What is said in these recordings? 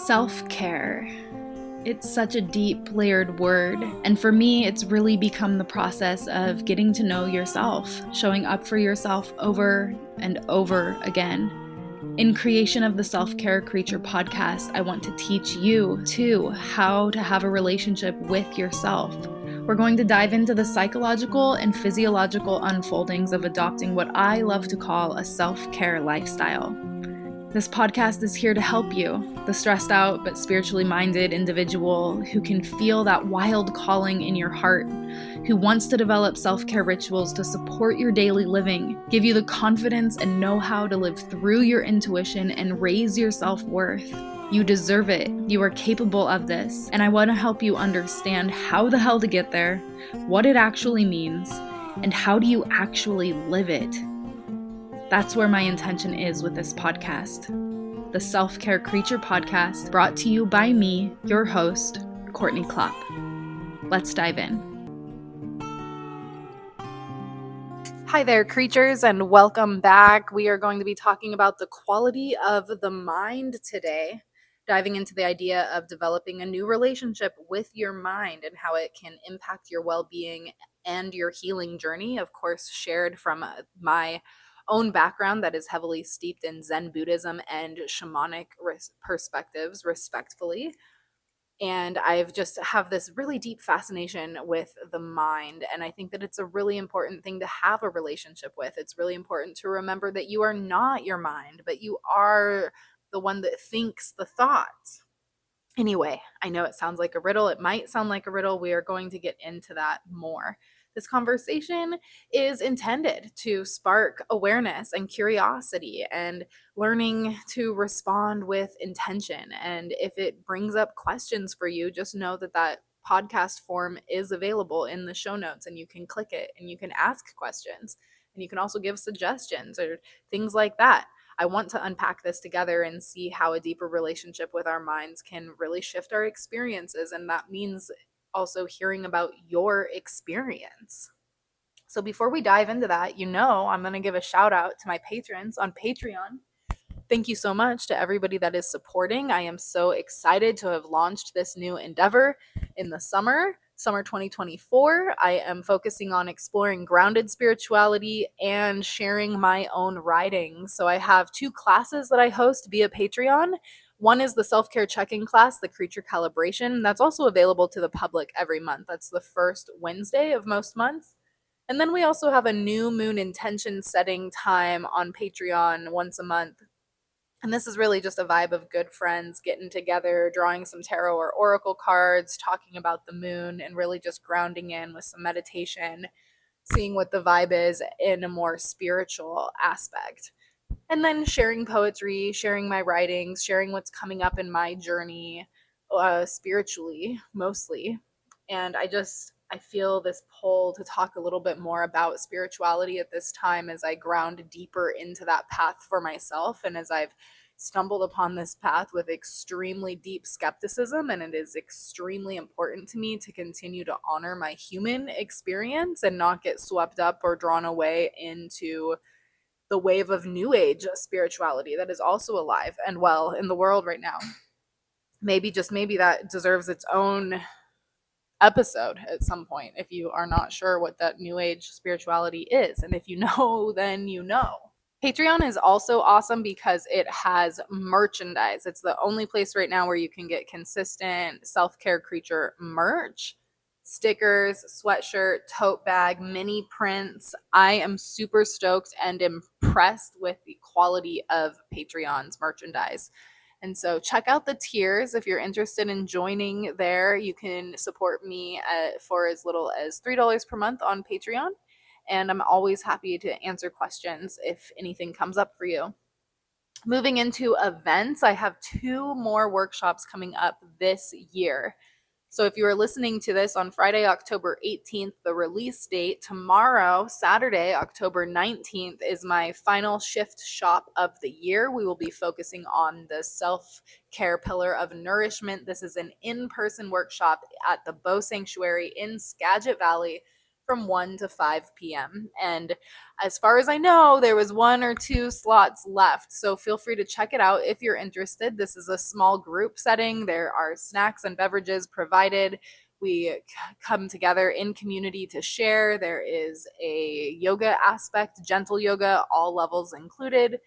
Self-care. It's such a deep, layered word, and for me, it's really become the process of getting to know yourself, showing up for yourself over and over again. In creation of the Self-Care Creature podcast, I want to teach you, too, how to have a relationship with yourself. We're going to dive into the psychological and physiological unfoldings of adopting what I love to call a self-care lifestyle. This podcast is here to help you, the stressed out but spiritually minded individual who can feel that wild calling in your heart, who wants to develop self-care rituals to support your daily living, give you the confidence and know-how to live through your intuition and raise your self-worth. You deserve it. You are capable of this. And I want to help you understand how the hell to get there, what it actually means, and how do you actually live it. That's where my intention is with this podcast. The Self-Care Creature podcast, brought to you by me, your host, Courtney Klopp. Let's dive in. Hi there, creatures, and welcome back. We are going to be talking about the quality of the mind today, diving into the idea of developing a new relationship with your mind and how it can impact your well-being and your healing journey, of course, shared from my own background that is heavily steeped in Zen Buddhism and shamanic perspectives, respectfully. And I've just have this really deep fascination with the mind. And I think that it's a really important thing to have a relationship with. It's really important to remember that you are not your mind, but you are the one that thinks the thoughts. Anyway, I know it sounds like a riddle. It might sound like a riddle. We are going to get into that more. This conversation is intended to spark awareness and curiosity and learning to respond with intention. And if it brings up questions for you, just know that that podcast form is available in the show notes, and you can click it and you can ask questions, and you can also give suggestions or things like that. I want to unpack this together and see how a deeper relationship with our minds can really shift our experiences. And that means also hearing about your experience. So before we dive into that, I'm going to give a shout out to my patrons on Patreon. Thank you so much to everybody that is supporting. I am so excited to have launched this new endeavor in the summer 2024. I am focusing on exploring grounded spirituality and sharing my own writing. So I have 2 classes that I host via Patreon. One is the self-care check-in class, the Creature Calibration. That's also available to the public every month. That's the first Wednesday of most months. And then we also have a new moon intention setting time on Patreon once a month. And this is really just a vibe of good friends getting together, drawing some tarot or oracle cards, talking about the moon, and really just grounding in with some meditation, seeing what the vibe is in a more spiritual aspect. And then sharing poetry, sharing my writings, sharing what's coming up in my journey, spiritually, mostly. And I feel this pull to talk a little bit more about spirituality at this time as I ground deeper into that path for myself, and as I've stumbled upon this path with extremely deep skepticism, and it is extremely important to me to continue to honor my human experience and not get swept up or drawn away into the wave of new age spirituality that is also alive and well in the world right now. Maybe, just maybe, that deserves its own episode at some point if you are not sure what that new age spirituality is. And if you know, then you know. Patreon is also awesome because it has merchandise. It's the only place right now where you can get consistent self-care creature merch. Stickers, sweatshirt, tote bag, mini prints. I am super stoked and impressed with the quality of Patreon's merchandise. And so check out the tiers if you're interested in joining there. You can support me for as little as $3 per month on Patreon. And I'm always happy to answer questions if anything comes up for you. Moving into events, I have 2 more workshops coming up this year. So if you are listening to this on Friday, October 18th, the release date, tomorrow, Saturday, October 19th, is my final shift shop of the year. We will be focusing on the self-care pillar of nourishment. This is an in-person workshop at the Bow Sanctuary in Skagit Valley from 1 to 5 p.m. And as far as I know, there was 1 or 2 slots left. So feel free to check it out if you're interested. This is a small group setting. There are snacks and beverages provided. We come together in community to share. There is a yoga aspect, gentle yoga, all levels included.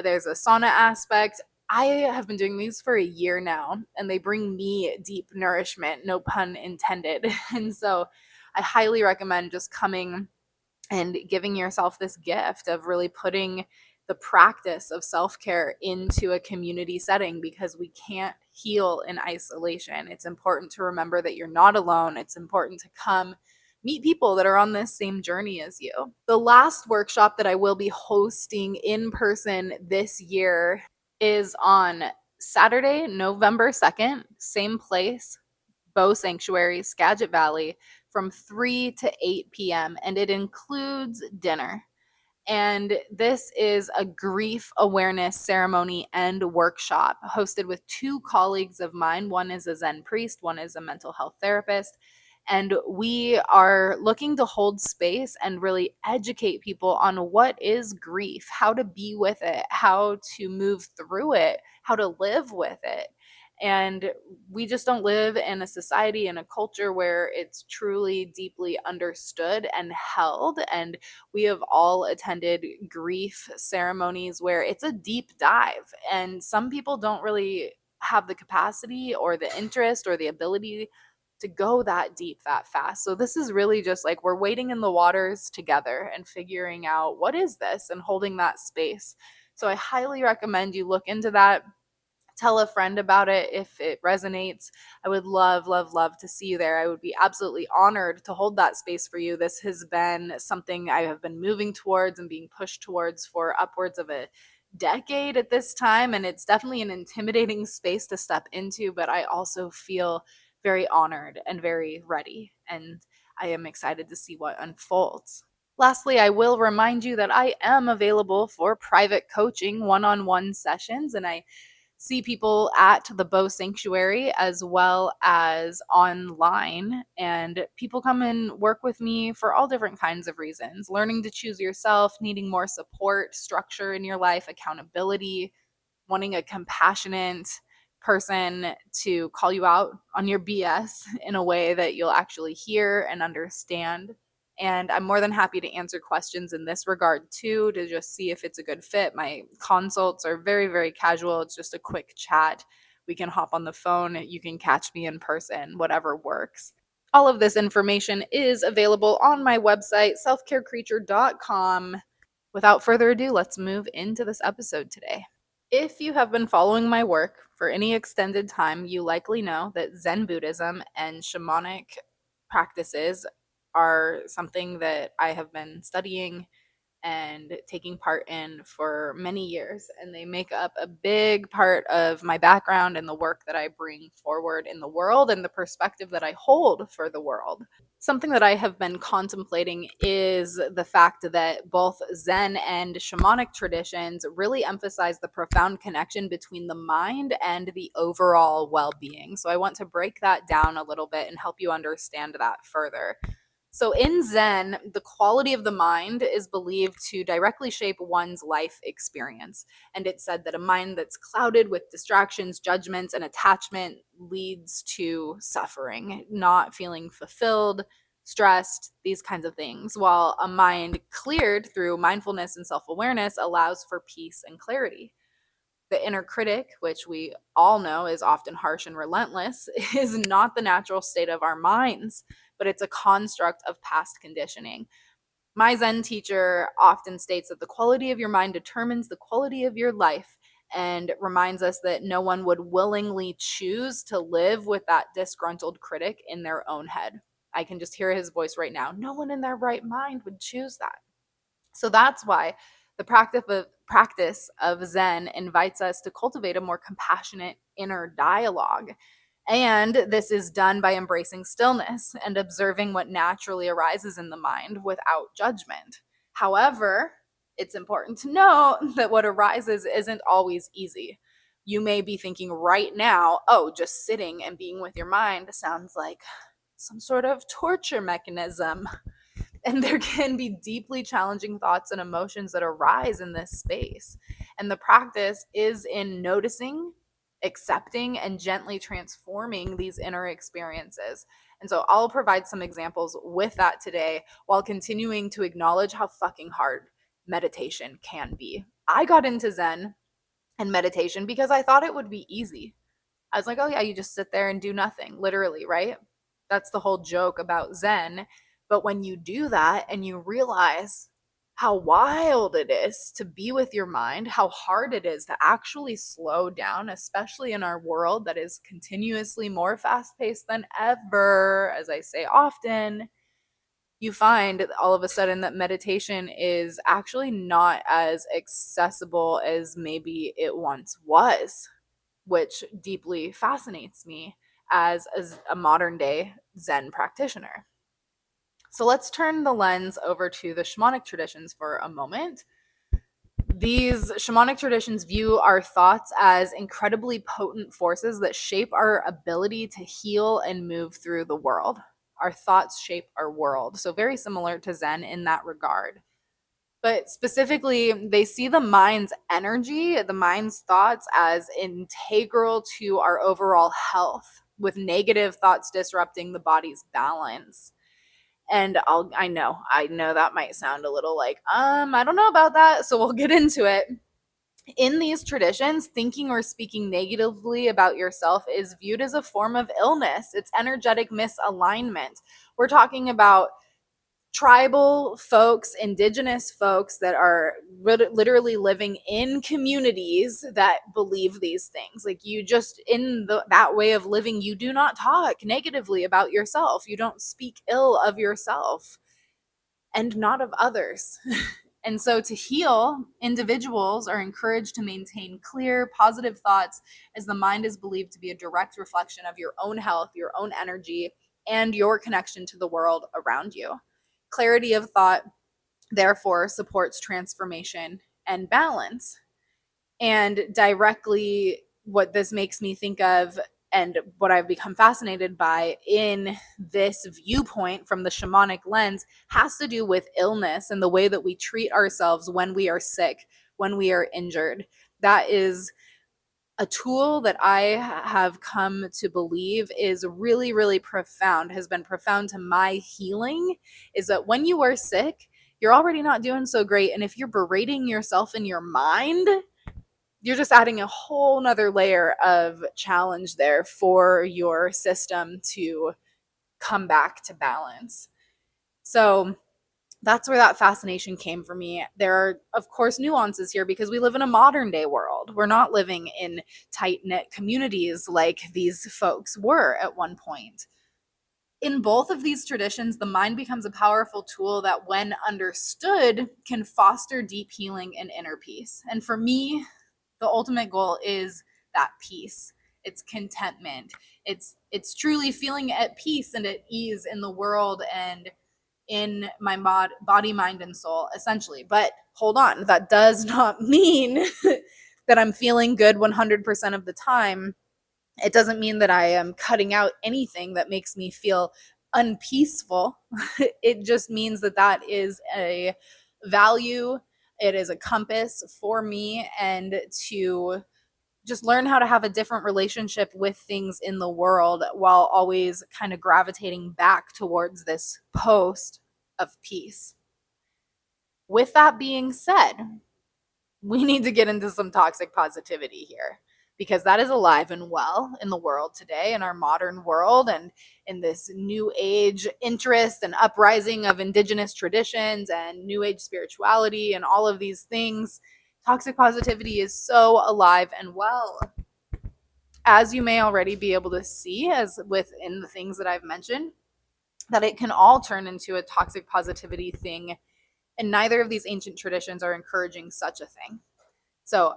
There's a sauna aspect. I have been doing these for a year now, and they bring me deep nourishment, no pun intended. And so I highly recommend just coming and giving yourself this gift of really putting the practice of self-care into a community setting, because we can't heal in isolation. It's important to remember that you're not alone. It's important to come meet people that are on this same journey as you. The last workshop that I will be hosting in person this year is on Saturday, November 2nd, same place, Bow Sanctuary, Skagit Valley, from 3 to 8 p.m., and it includes dinner. And this is a grief awareness ceremony and workshop hosted with 2 colleagues of mine. One is a Zen priest, one is a mental health therapist. And we are looking to hold space and really educate people on what is grief, how to be with it, how to move through it, how to live with it. And we just don't live in a society and a culture where it's truly deeply understood and held. And we have all attended grief ceremonies where it's a deep dive, and some people don't really have the capacity or the interest or the ability to go that deep that fast. So this is really just like we're wading in the waters together and figuring out what is this and holding that space. So I highly recommend you look into that. Tell a friend about it if it resonates. I would love, love, love to see you there. I would be absolutely honored to hold that space for you. This has been something I have been moving towards and being pushed towards for upwards of a decade at this time. And it's definitely an intimidating space to step into, but I also feel very honored and very ready. And I am excited to see what unfolds. Lastly, I will remind you that I am available for private coaching, one-on-one sessions, and I see people at the Bow Sanctuary as well as online. And people come and work with me for all different kinds of reasons: learning to choose yourself, needing more support, structure in your life, accountability, wanting a compassionate person to call you out on your BS in a way that you'll actually hear and understand. And I'm more than happy to answer questions in this regard too, to just see if it's a good fit. My consults are very, very casual. It's just a quick chat. We can hop on the phone. You can catch me in person, whatever works. All of this information is available on my website, selfcarecreature.com. Without further ado, let's move into this episode today. If you have been following my work for any extended time, you likely know that Zen Buddhism and shamanic practices are something that I have been studying and taking part in for many years. And they make up a big part of my background and the work that I bring forward in the world and the perspective that I hold for the world. Something that I have been contemplating is the fact that both Zen and shamanic traditions really emphasize the profound connection between the mind and the overall well being. So I want to break that down a little bit and help you understand that further. So in Zen, the quality of the mind is believed to directly shape one's life experience. And it's said that a mind that's clouded with distractions, judgments, and attachment leads to suffering, not feeling fulfilled, stressed, these kinds of things. While a mind cleared through mindfulness and self-awareness allows for peace and clarity. The inner critic, which we all know is often harsh and relentless, is not the natural state of our minds, but it's a construct of past conditioning. My Zen teacher often states that the quality of your mind determines the quality of your life, and reminds us that no one would willingly choose to live with that disgruntled critic in their own head. I can just hear his voice right now. No one in their right mind would choose that. So that's why the practice of Zen invites us to cultivate a more compassionate inner dialogue. And this is done by embracing stillness and observing what naturally arises in the mind without judgment. However, it's important to note that what arises isn't always easy. You may be thinking right now, oh, just sitting and being with your mind sounds like some sort of torture mechanism. And there can be deeply challenging thoughts and emotions that arise in this space. And the practice is in noticing, accepting, and gently transforming these inner experiences. And so I'll provide some examples with that today while continuing to acknowledge how fucking hard meditation can be. I got into Zen and meditation because I thought it would be easy. I was like, oh yeah, you just sit there and do nothing, literally, right? That's the whole joke about Zen. But when you do that and you realize how wild it is to be with your mind, how hard it is to actually slow down, especially in our world that is continuously more fast paced than ever, as I say often, you find all of a sudden that meditation is actually not as accessible as maybe it once was, which deeply fascinates me as a modern day Zen practitioner. So let's turn the lens over to the shamanic traditions for a moment. These shamanic traditions view our thoughts as incredibly potent forces that shape our ability to heal and move through the world. Our thoughts shape our world. So, very similar to Zen in that regard. But specifically, they see the mind's energy, the mind's thoughts as integral to our overall health, with negative thoughts disrupting the body's balance. And I know that might sound a little like, I don't know about that. So we'll get into it. In these traditions, thinking or speaking negatively about yourself is viewed as a form of illness. It's energetic misalignment. We're talking about tribal folks, indigenous folks that are literally living in communities that believe these things. Like, you just, in that way of living, you do not talk negatively about yourself. You don't speak ill of yourself and not of others. And so to heal, individuals are encouraged to maintain clear, positive thoughts, as the mind is believed to be a direct reflection of your own health, your own energy, and your connection to the world around you. Clarity of thought, therefore, supports transformation and balance. And directly, what this makes me think of, and what I've become fascinated by in this viewpoint from the shamanic lens, has to do with illness and the way that we treat ourselves when we are sick, when we are injured. That is a tool that I have come to believe is really, really profound, has been profound to my healing, is that when you are sick, you're already not doing so great. And if you're berating yourself in your mind, you're just adding a whole nother layer of challenge there for your system to come back to balance. So that's where that fascination came for me. There are, of course, nuances here because we live in a modern day world. We're not living in tight knit communities like these folks were at one point. In both of these traditions, the mind becomes a powerful tool that, when understood, can foster deep healing and inner peace. And for me, the ultimate goal is that peace. It's contentment. It's truly feeling at peace and at ease in the world and in my body, mind, and soul, essentially. But hold on, that does not mean that I'm feeling good 100% of the time. It doesn't mean that I am cutting out anything that makes me feel unpeaceful. It just means that that is a value, it is a compass for me, and to just learn how to have a different relationship with things in the world while always kind of gravitating back towards this post of peace. With that being said, we need to get into some toxic positivity here, because that is alive and well in the world today, in our modern world, and in this new age interest and uprising of indigenous traditions and new age spirituality and all of these things. Toxic positivity is so alive and well. As you may already be able to see, as within the things that I've mentioned, that it can all turn into a toxic positivity thing, and neither of these ancient traditions are encouraging such a thing. So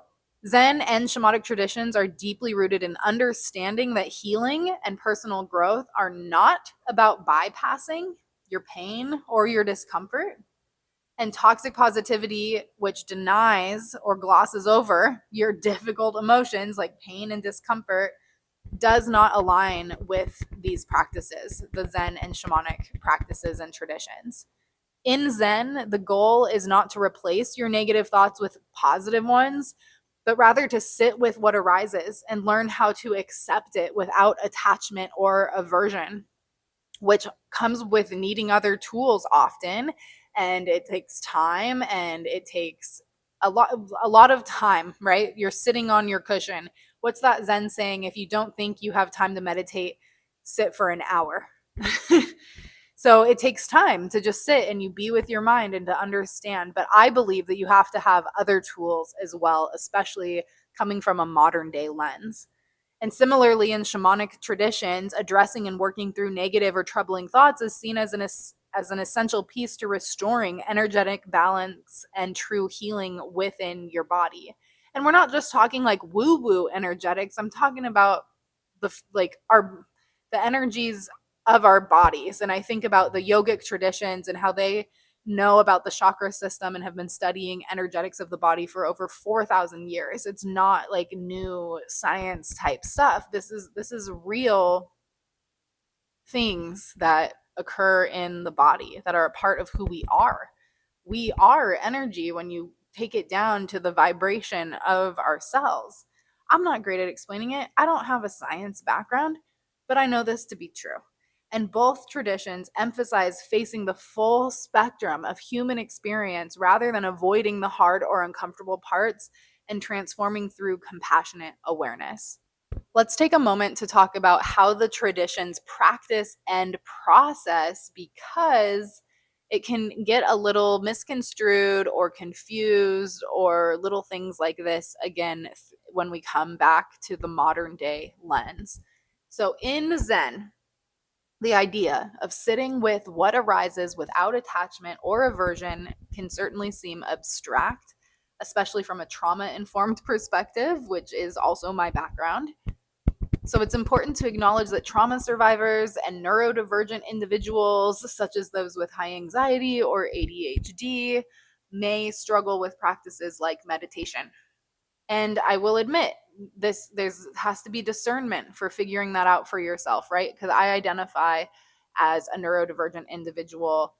Zen and shamanic traditions are deeply rooted in understanding that healing and personal growth are not about bypassing your pain or your discomfort. And toxic positivity, which denies or glosses over your difficult emotions like pain and discomfort, does not align with these practices, the Zen and shamanic practices and traditions. In Zen, the goal is not to replace your negative thoughts with positive ones, but rather to sit with what arises and learn how to accept it without attachment or aversion, which comes with needing other tools often. And it takes time, and it takes a lot of time, right? You're sitting on your cushion. What's that Zen saying? If you don't think you have time to meditate, sit for an hour. So it takes time to just sit and you be with your mind and to understand. But I believe that you have to have other tools as well, especially coming from a modern day lens. And similarly, in shamanic traditions, addressing and working through negative or troubling thoughts is seen as an essential piece to restoring energetic balance and true healing within your body. And we're not just talking like woo woo energetics. I'm talking about the energies of our bodies. And I think about the yogic traditions and how they know about the chakra system and have been studying energetics of the body for over 4,000 years. It's not like new science type stuff. This is real things that occur in the body that are a part of who we are. We are energy when you take it down to the vibration of our cells. I'm not great at explaining it. I don't have a science background, but I know this to be true. And both traditions emphasize facing the full spectrum of human experience rather than avoiding the hard or uncomfortable parts and transforming through compassionate awareness. Let's take a moment to talk about how the traditions practice and process, because it can get a little misconstrued or confused or little things like this again when we come back to the modern day lens. So in Zen, the idea of sitting with what arises without attachment or aversion can certainly seem abstract, especially from a trauma-informed perspective, which is also my background. So it's important to acknowledge that trauma survivors and neurodivergent individuals, such as those with high anxiety or ADHD, may struggle with practices like meditation. And I will admit, there's has to be discernment for figuring that out for yourself, right? Because I identify as a neurodivergent individual,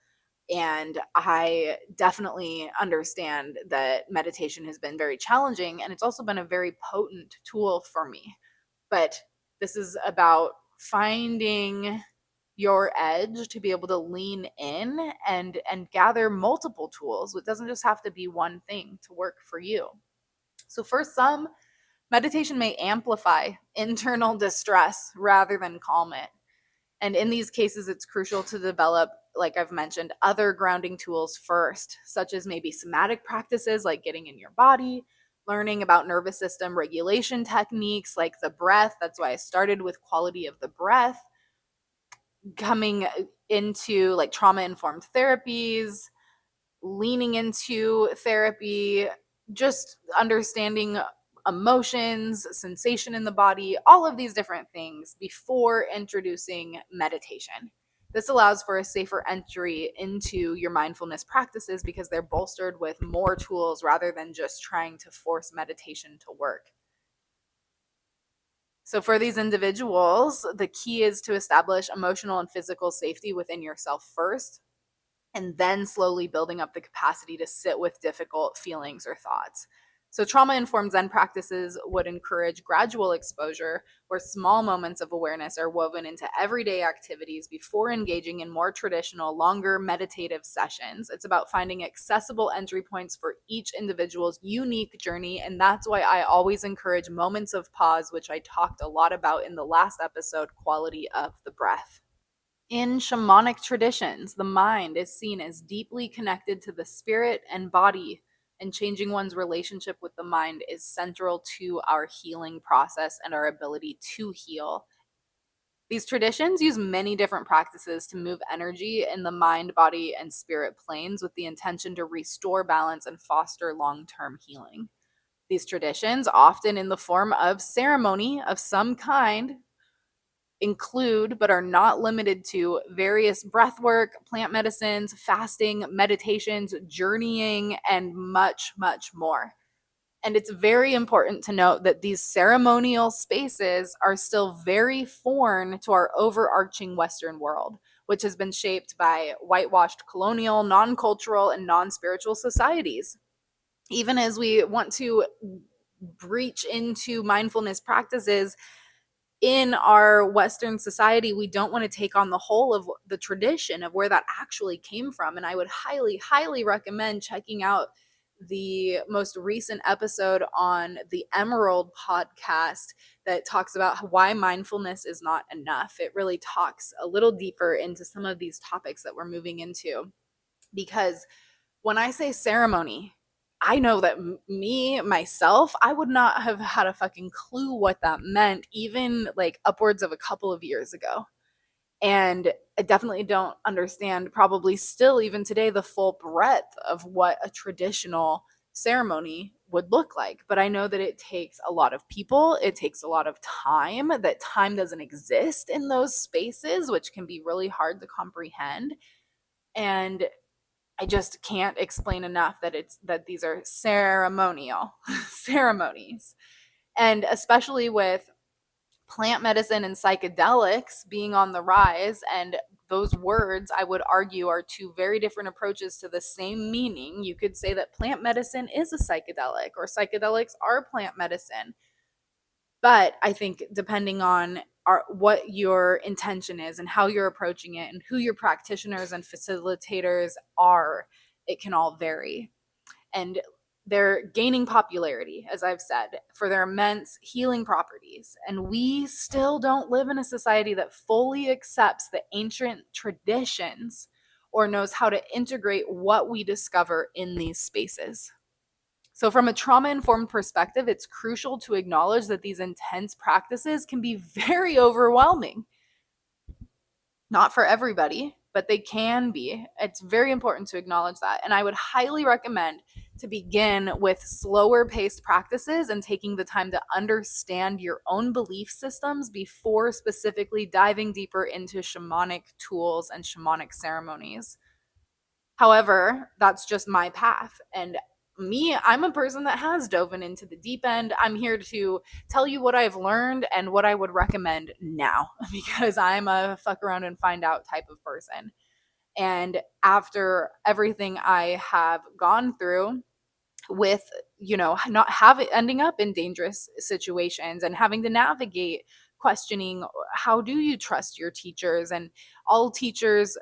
and I definitely understand that meditation has been very challenging, and it's also been a very potent tool for me. But this is about finding your edge to be able to lean in and gather multiple tools. It doesn't just have to be one thing to work for you. So for some, meditation may amplify internal distress rather than calm it. And in these cases, it's crucial to develop, like I've mentioned, other grounding tools first, such as maybe somatic practices like getting in your body, learning about nervous system regulation techniques like the breath. That's why I started with quality of the breath, coming into like trauma informed therapies, leaning into therapy, just understanding emotions, sensation in the body, all of these different things before introducing meditation. This allows for a safer entry into your mindfulness practices because they're bolstered with more tools rather than just trying to force meditation to work. So, for these individuals, the key is to establish emotional and physical safety within yourself first, and then slowly building up the capacity to sit with difficult feelings or thoughts. So, trauma informed Zen practices would encourage gradual exposure where small moments of awareness are woven into everyday activities before engaging in more traditional, longer meditative sessions. It's about finding accessible entry points for each individual's unique journey. And that's why I always encourage moments of pause, which I talked a lot about in the last episode, quality of the breath. In shamanic traditions, the mind is seen as deeply connected to the spirit and body, and changing one's relationship with the mind is central to our healing process and our ability to heal. These traditions use many different practices to move energy in the mind, body, and spirit planes with the intention to restore balance and foster long term healing. These traditions, often in the form of ceremony of some kind, include, but are not limited to, various breathwork, plant medicines, fasting, meditations, journeying, and much, much more. And it's very important to note that these ceremonial spaces are still very foreign to our overarching Western world. which has been shaped by whitewashed colonial, non-cultural, and non-spiritual societies. Even as we want to breach into mindfulness practices in our Western society, we don't want to take on the whole of the tradition of where that actually came from. And I would highly, highly recommend checking out the most recent episode on the Emerald podcast that talks about why mindfulness is not enough. It really talks a little deeper into some of these topics that we're moving into. Because when I say ceremony, I know that myself, I would not have had a fucking clue what that meant, even like upwards of a couple of years ago. And I definitely don't understand, probably still even today, the full breadth of what a traditional ceremony would look like. But I know that it takes a lot of people, it takes a lot of time, that time doesn't exist in those spaces, which can be really hard to comprehend. And I just can't explain enough that these are ceremonial ceremonies. And especially with plant medicine and psychedelics being on the rise, and those words, I would argue, are two very different approaches to the same meaning. You could say that plant medicine is a psychedelic, or psychedelics are plant medicine. But I think depending on what your intention is and how you're approaching it and who your practitioners and facilitators are, it can all vary. And they're gaining popularity, as I've said, for their immense healing properties. And we still don't live in a society that fully accepts the ancient traditions or knows how to integrate what we discover in these spaces. So, from a trauma informed perspective, it's crucial to acknowledge that these intense practices can be very overwhelming. Not for everybody, but they can be. It's very important to acknowledge that. And I would highly recommend to begin with slower paced practices and taking the time to understand your own belief systems before specifically diving deeper into shamanic tools and shamanic ceremonies. However, that's just my path. And I'm a person that has dove into the deep end. I'm here to tell you what I've learned and what I would recommend now because I'm a fuck around and find out type of person. And after everything I have gone through with, not having ending up in dangerous situations and having to navigate questioning, how do you trust your teachers? And all teachers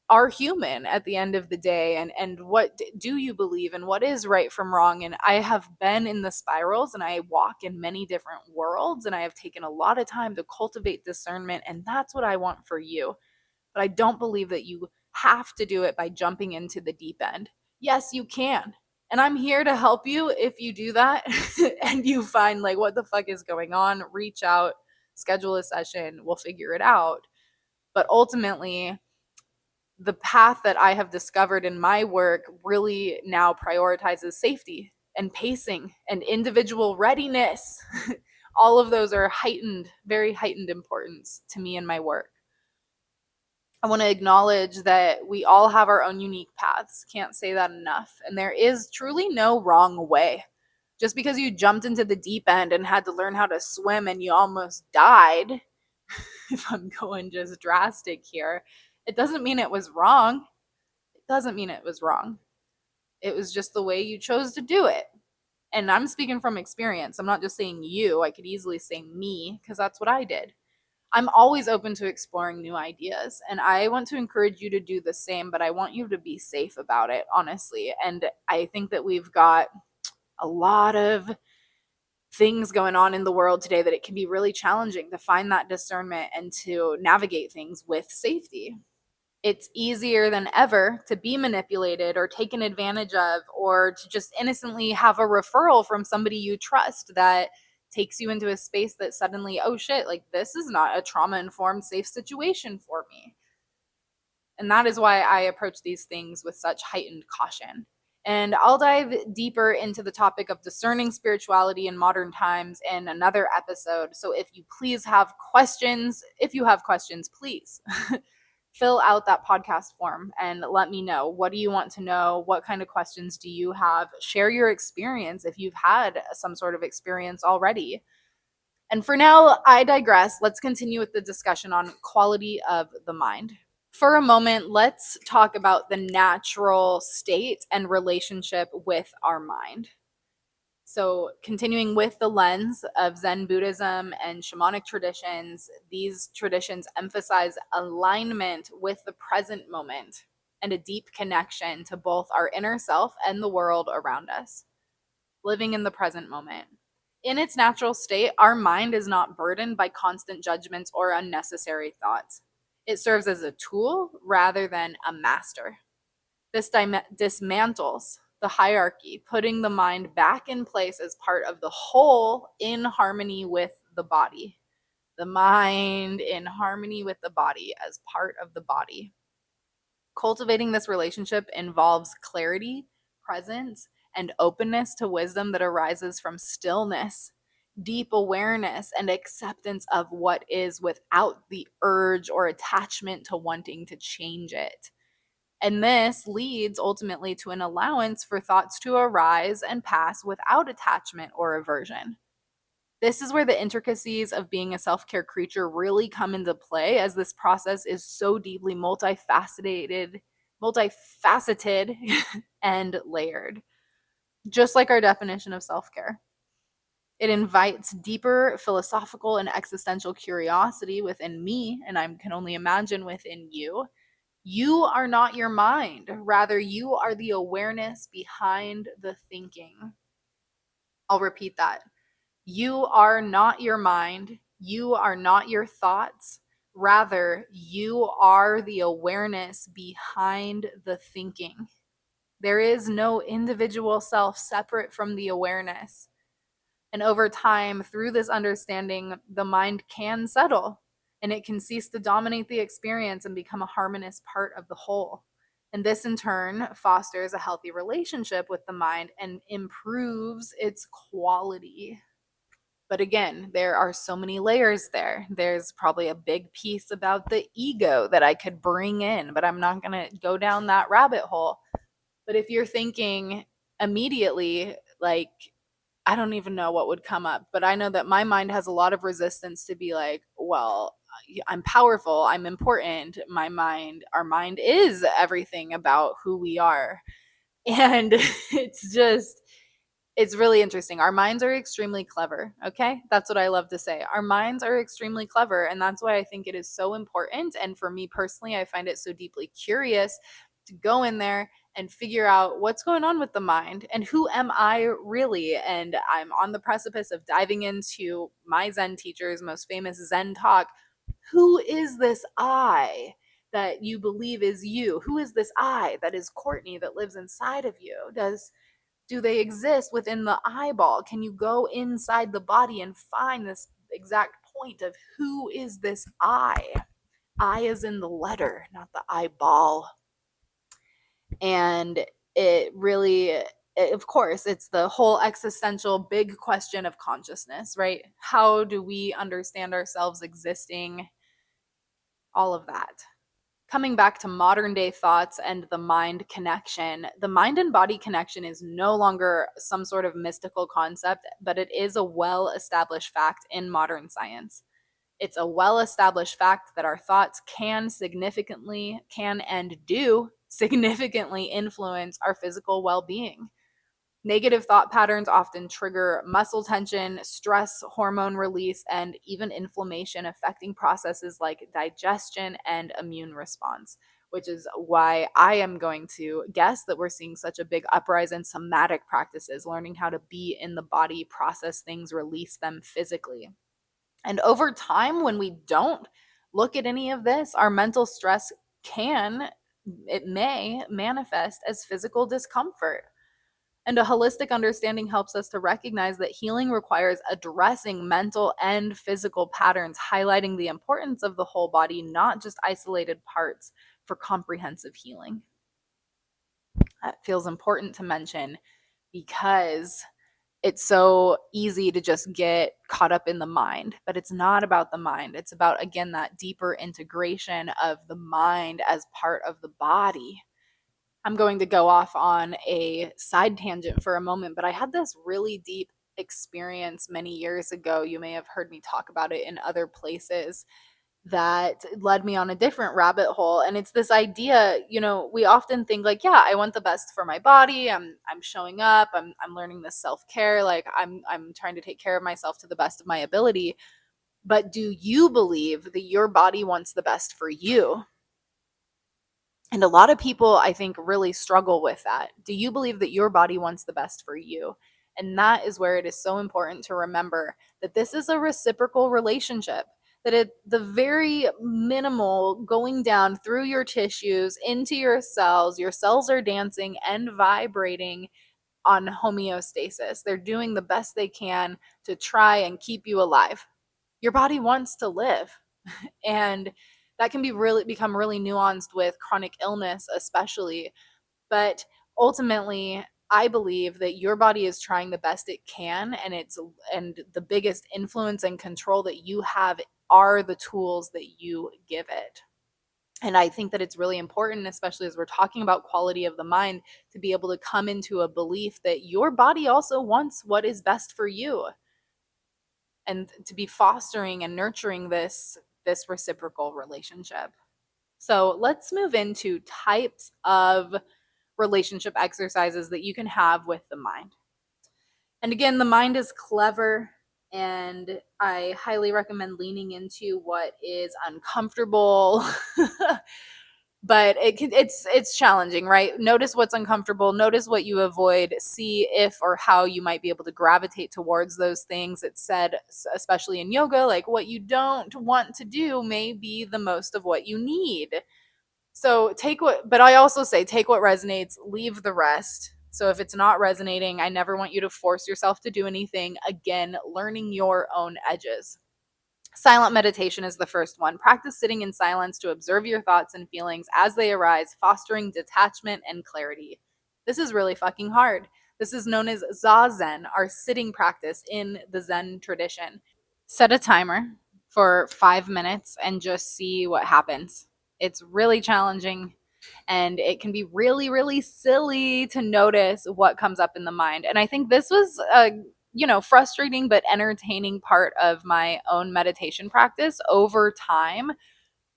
are human at the end of the day, and what do you believe and what is right from wrong? And I have been in the spirals and I walk in many different worlds, and I have taken a lot of time to cultivate discernment, and that's what I want for you. But I don't believe that you have to do it by jumping into the deep end. Yes, you can. And I'm here to help you if you do that and you find like what the fuck is going on, reach out, schedule a session, we'll figure it out. But ultimately, the path that I have discovered in my work really now prioritizes safety and pacing and individual readiness. All of those are heightened, very heightened importance to me in my work. I want to acknowledge that we all have our own unique paths. Can't say that enough. And there is truly no wrong way. Just because you jumped into the deep end and had to learn how to swim and you almost died, if I'm going just drastic here, it doesn't mean it was wrong. It doesn't mean it was wrong. It was just the way you chose to do it. And I'm speaking from experience. I'm not just saying you. I could easily say me because that's what I did. I'm always open to exploring new ideas, and I want to encourage you to do the same, but I want you to be safe about it, honestly. And I think that we've got a lot of things going on in the world today that it can be really challenging to find that discernment and to navigate things with safety. It's easier than ever to be manipulated or taken advantage of, or to just innocently have a referral from somebody you trust that takes you into a space that suddenly, oh shit, like this is not a trauma informed, safe situation for me. And that is why I approach these things with such heightened caution. And I'll dive deeper into the topic of discerning spirituality in modern times in another episode. So if you have questions, please fill out that podcast form and let me know. What do you want to know? What kind of questions do you have? Share your experience if you've had some sort of experience already. And for now, I digress. Let's continue with the discussion on quality of the mind. For a moment, let's talk about the natural state and relationship with our mind. So, continuing with the lens of Zen Buddhism and shamanic traditions, these traditions emphasize alignment with the present moment and a deep connection to both our inner self and the world around us, living in the present moment. In its natural state, our mind is not burdened by constant judgments or unnecessary thoughts. It serves as a tool rather than a master. This dismantles the hierarchy, putting the mind back in place as part of the whole in harmony with the body. The mind in harmony with the body as part of the body. Cultivating this relationship involves clarity, presence, and openness to wisdom that arises from stillness, deep awareness, and acceptance of what is without the urge or attachment to wanting to change it. And this leads ultimately to an allowance for thoughts to arise and pass without attachment or aversion. This is where the intricacies of being a self care creature really come into play, as this process is so deeply multifaceted, and layered, just like our definition of self care. It invites deeper philosophical and existential curiosity within me, and I can only imagine within you. You are not your mind. Rather, you are the awareness behind the thinking. I'll repeat that. You are not your mind. You are not your thoughts. Rather, you are the awareness behind the thinking. There is no individual self separate from the awareness. And over time, through this understanding, the mind can settle and it can cease to dominate the experience and become a harmonious part of the whole. And this, in turn, fosters a healthy relationship with the mind and improves its quality. But again, there are so many layers there. There's probably a big piece about the ego that I could bring in, but I'm not going to go down that rabbit hole. But if you're thinking immediately, like, I don't even know what would come up, but I know that my mind has a lot of resistance to be like, well, I'm powerful, I'm important. Our mind is everything about who we are. And it's really interesting. Our minds are extremely clever. Okay. That's what I love to say. Our minds are extremely clever. And that's why I think it is so important. And for me personally, I find it so deeply curious to go in there and figure out what's going on with the mind and who am I really. And I'm on the precipice of diving into my Zen teacher's most famous Zen talk. Who is this I that you believe is you? Who is this I that is Courtney that lives inside of you? Do they exist within the eyeball? Can you go inside the body and find this exact point of who is this I? I is in the letter, not the eyeball. And it really, of course, it's the whole existential big question of consciousness, right? How do we understand ourselves existing? All of that. Coming back to modern day thoughts and the mind connection, the mind and body connection is no longer some sort of mystical concept, but it is a well established fact in modern science. It's a well established fact that our thoughts can and do significantly influence our physical well being. Negative thought patterns often trigger muscle tension, stress hormone release, and even inflammation, affecting processes like digestion and immune response, which is why I am going to guess that we're seeing such a big uprise in somatic practices, learning how to be in the body, process things, release them physically. And over time, when we don't look at any of this, our mental stress it may manifest as physical discomfort. And a holistic understanding helps us to recognize that healing requires addressing mental and physical patterns, highlighting the importance of the whole body, not just isolated parts, for comprehensive healing. That feels important to mention because it's so easy to just get caught up in the mind, but it's not about the mind. It's about, again, that deeper integration of the mind as part of the body. I'm going to go off on a side tangent for a moment, but I had this really deep experience many years ago. You may have heard me talk about it in other places. that led me on a different rabbit hole. And it's this idea, we often think like, yeah, I want the best for my body. I'm showing up. I'm learning this self-care. Like I'm trying to take care of myself to the best of my ability. But do you believe that your body wants the best for you? And a lot of people, I think, really struggle with that. Do you believe that your body wants the best for you? And that is where it is so important to remember that this is a reciprocal relationship, that at the very minimal, going down through your tissues into your cells are dancing and vibrating on homeostasis. They're doing the best they can to try and keep you alive. Your body wants to live. And that can become really nuanced with chronic illness, especially. But ultimately, I believe that your body is trying the best it can, and the biggest influence and control that you have are the tools that you give it. And I think that it's really important, especially as we're talking about quality of the mind, to be able to come into a belief that your body also wants what is best for you, and to be fostering and nurturing this reciprocal relationship. So let's move into types of relationship exercises that you can have with the mind. And again, the mind is clever, and I highly recommend leaning into what is uncomfortable. But it's challenging, right? Notice what's uncomfortable, notice what you avoid, see if or how you might be able to gravitate towards those things. It's said, especially in yoga, like what you don't want to do may be the most of what you need. So but I also say take what resonates, leave the rest. So if it's not resonating, I never want you to force yourself to do anything. Again, learning your own edges. Silent meditation is the first one. Practice sitting in silence to observe your thoughts and feelings as they arise, fostering detachment and clarity. This is really fucking hard. This is known as Zazen, our sitting practice in the Zen tradition. Set a timer for 5 minutes and just see what happens. It's really challenging, and it can be really, really silly to notice what comes up in the mind. And I think this was a frustrating but entertaining part of my own meditation practice over time,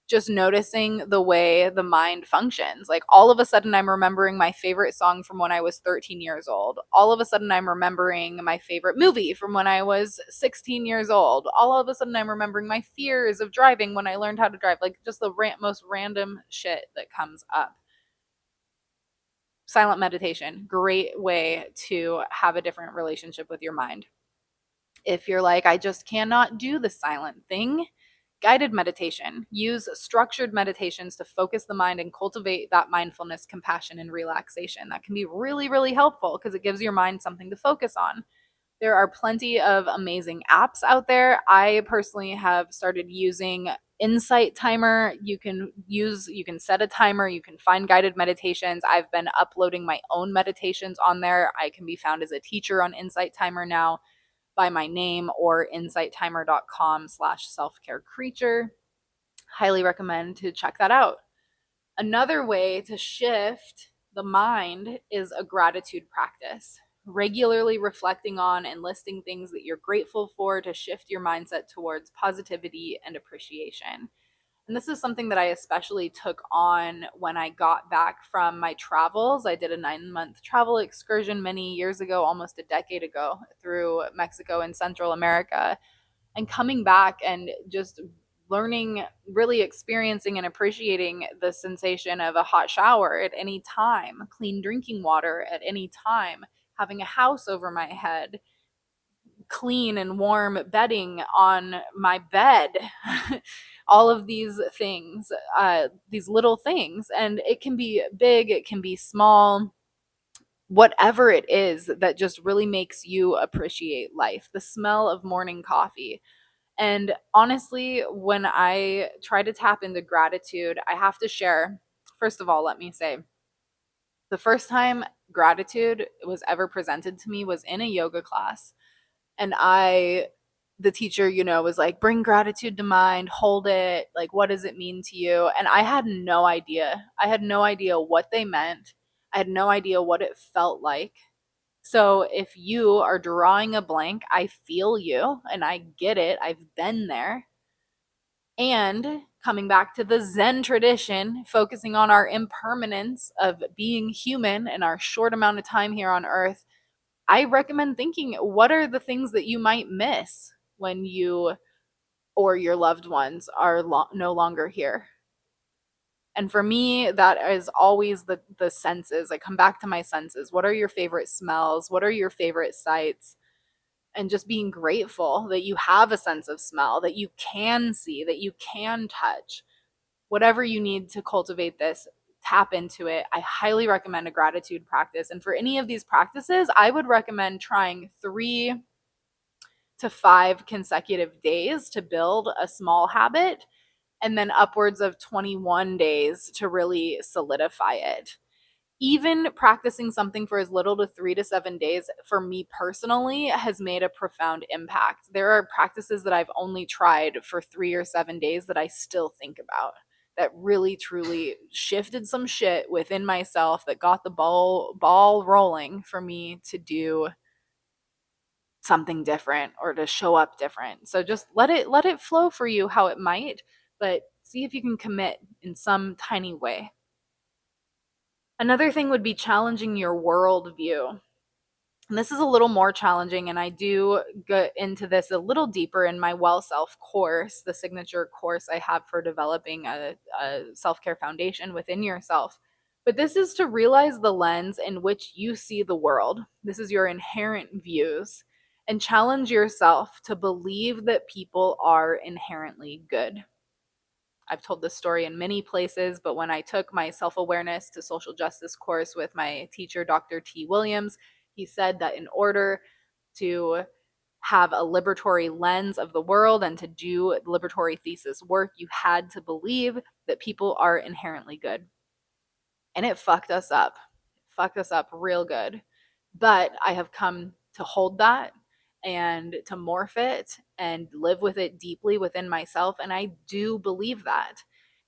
just noticing the way the mind functions. Like all of a sudden I'm remembering my favorite song from when I was 13 years old. All of a sudden I'm remembering my favorite movie from when I was 16 years old. All of a sudden I'm remembering my fears of driving when I learned how to drive. Like just the most random shit that comes up. Silent meditation, great way to have a different relationship with your mind. If you're like, I just cannot do the silent thing, guided meditation. Use structured meditations to focus the mind and cultivate that mindfulness, compassion, and relaxation. That can be really, really helpful because it gives your mind something to focus on. There are plenty of amazing apps out there. I personally have started using Insight Timer. You can set a timer, you can find guided meditations. I've been uploading my own meditations on there. I can be found as a teacher on Insight Timer now by my name or insighttimer.com/selfcarecreature. Highly recommend to check that out. Another way to shift the mind is a gratitude practice. Regularly reflecting on and listing things that you're grateful for to shift your mindset towards positivity and appreciation. And this is something that I especially took on when I got back from my travels. I did a 9-month travel excursion many years ago, almost a decade ago, through Mexico and Central America. And coming back and just learning, really experiencing and appreciating the sensation of a hot shower at any time, clean drinking water at any time, having a house over my head, clean and warm bedding on my bed. All of these things, these little things. And it can be big, it can be small, whatever it is that just really makes you appreciate life. The smell of morning coffee. And honestly, when I try to tap into gratitude, I have to share. First of all, let me say, the first time gratitude was ever presented to me was in a yoga class. And the teacher, was like, bring gratitude to mind, hold it. Like, what does it mean to you? And I had no idea. I had no idea what they meant. I had no idea what it felt like. So if you are drawing a blank, I feel you and I get it. I've been there. And coming back to the Zen tradition, focusing on our impermanence of being human and our short amount of time here on earth, I recommend thinking, what are the things that you might miss when you or your loved ones are no longer here? And for me, that is always the senses. I come back to my senses. What are your favorite smells? What are your favorite sights? And just being grateful that you have a sense of smell, that you can see, that you can touch. Whatever you need to cultivate this, tap into it. I highly recommend a gratitude practice. And for any of these practices, I would recommend trying 3 to 5 consecutive days to build a small habit, and then upwards of 21 days to really solidify it. Even practicing something for as little to 3 to 7 days, for me personally, has made a profound impact. There are practices that I've only tried for 3 or 7 days that I still think about, that really truly shifted some shit within myself, that got the ball rolling for me to do something different or to show up different. So just let it flow for you how it might, but see if you can commit in some tiny way. Another thing would be challenging your worldview. And this is a little more challenging, and I do get into this a little deeper in my Well Self course, the signature course I have for developing a self-care foundation within yourself. But this is to realize the lens in which you see the world. This is your inherent views, and challenge yourself to believe that people are inherently good. I've told this story in many places, but when I took my self awareness to social justice course with my teacher, Dr. T. Williams, he said that in order to have a liberatory lens of the world and to do liberatory thesis work, you had to believe that people are inherently good. And it fucked us up. It fucked us up real good. But I have come to hold that and to morph it and live with it deeply within myself. And I do believe that.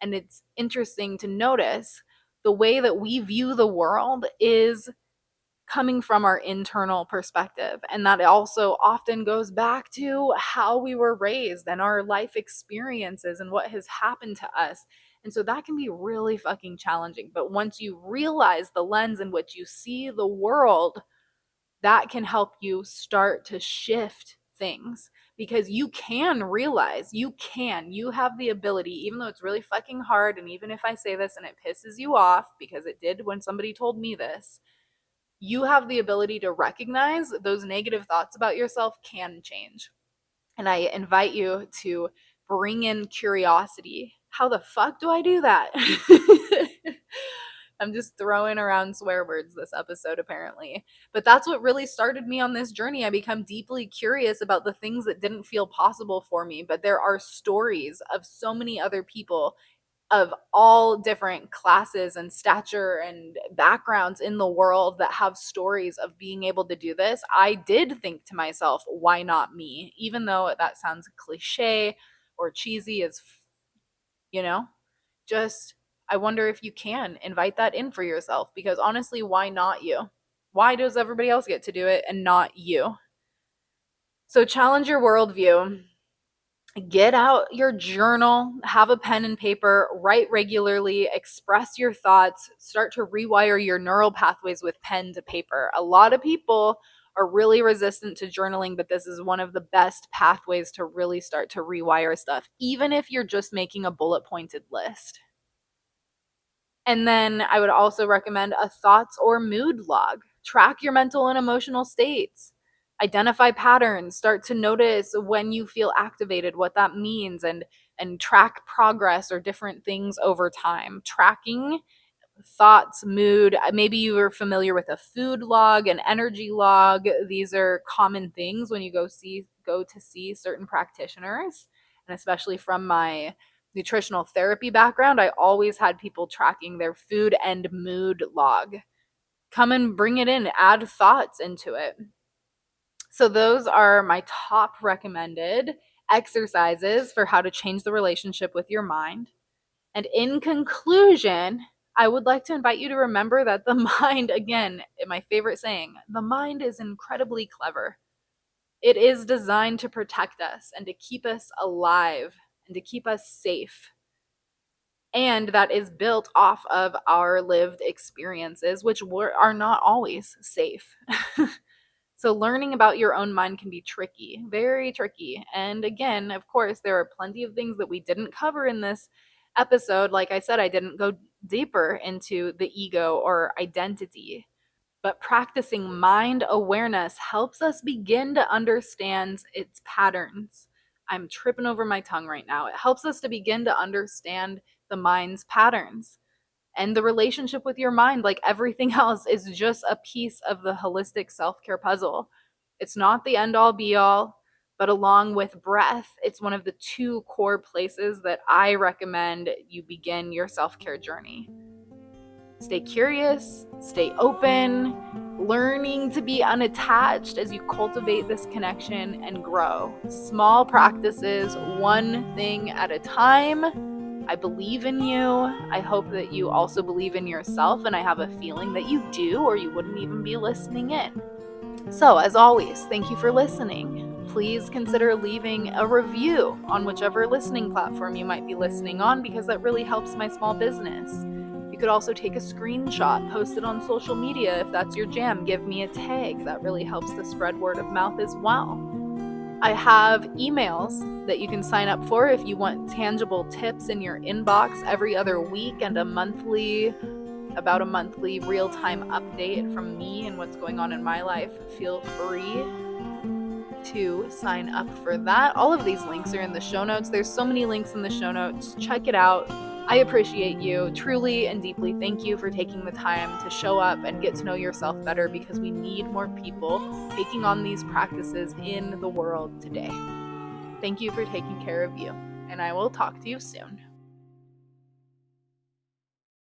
And it's interesting to notice the way that we view the world is coming from our internal perspective. And that also often goes back to how we were raised and our life experiences and what has happened to us. And so that can be really fucking challenging. But once you realize the lens in which you see the world, that can help you start to shift things, because you can realize, you have the ability, even though it's really fucking hard. And even if I say this and it pisses you off, because it did when somebody told me this, you have the ability to recognize those negative thoughts about yourself can change. And I invite you to bring in curiosity. How the fuck do I do that? I'm just throwing around swear words this episode, apparently. But that's what really started me on this journey. I become deeply curious about the things that didn't feel possible for me. But there are stories of so many other people of all different classes and stature and backgrounds in the world that have stories of being able to do this. I did think to myself, why not me? Even though that sounds cliche or cheesy as, you know, just I wonder if you can invite that in for yourself, because honestly, why not you? Why does everybody else get to do it and not you? So challenge your worldview. Get out your journal, have a pen and paper, write regularly, express your thoughts, start to rewire your neural pathways with pen to paper. A lot of people are really resistant to journaling, but this is one of the best pathways to really start to rewire stuff, even if you're just making a bullet pointed list. And then I would also recommend a thoughts or mood log. Track your mental and emotional states. Identify patterns. Start to notice when you feel activated, what that means, and track progress or different things over time. Tracking thoughts, mood. Maybe you are familiar with a food log, an energy log. These are common things when you go to see certain practitioners, and especially from my nutritional therapy background, I always had people tracking their food and mood log. Come and bring it in, add thoughts into it. So those are my top recommended exercises for how to change the relationship with your mind. And in conclusion, I would like to invite you to remember that the mind, again, my favorite saying, the mind is incredibly clever. It is designed to protect us and to keep us alive and to keep us safe. And that is built off of our lived experiences, which are not always safe. So learning about your own mind can be tricky, very tricky. And again, of course, there are plenty of things that we didn't cover in this episode. Like I said, I didn't go deeper into the ego or identity. But practicing mind awareness helps us begin to understand its patterns. I'm tripping over my tongue right now. It helps us to begin to understand the mind's patterns. And the relationship with your mind, like everything else, is just a piece of the holistic self-care puzzle. It's not the end-all be-all, but along with breath, it's one of the two core places that I recommend you begin your self-care journey. Stay curious, stay open, learning to be unattached as you cultivate this connection and grow. Small practices, one thing at a time. I believe in you. I hope that you also believe in yourself, and I have a feeling that you do, or you wouldn't even be listening in. So, as always, thank you for listening. Please consider leaving a review on whichever listening platform you might be listening on, because that really helps my small business. You could also take a screenshot, post it on social media if that's your jam. Give me a tag. That really helps to spread word of mouth as well. I have emails that you can sign up for if you want tangible tips in your inbox every other week, and about a monthly real-time update from me and what's going on in my life. Feel free to sign up for that. All of these links are in the show notes. There's so many links in the show notes. Check it out. I appreciate you truly and deeply. Thank you for taking the time to show up and get to know yourself better, because we need more people taking on these practices in the world today. Thank you for taking care of you, and I will talk to you soon.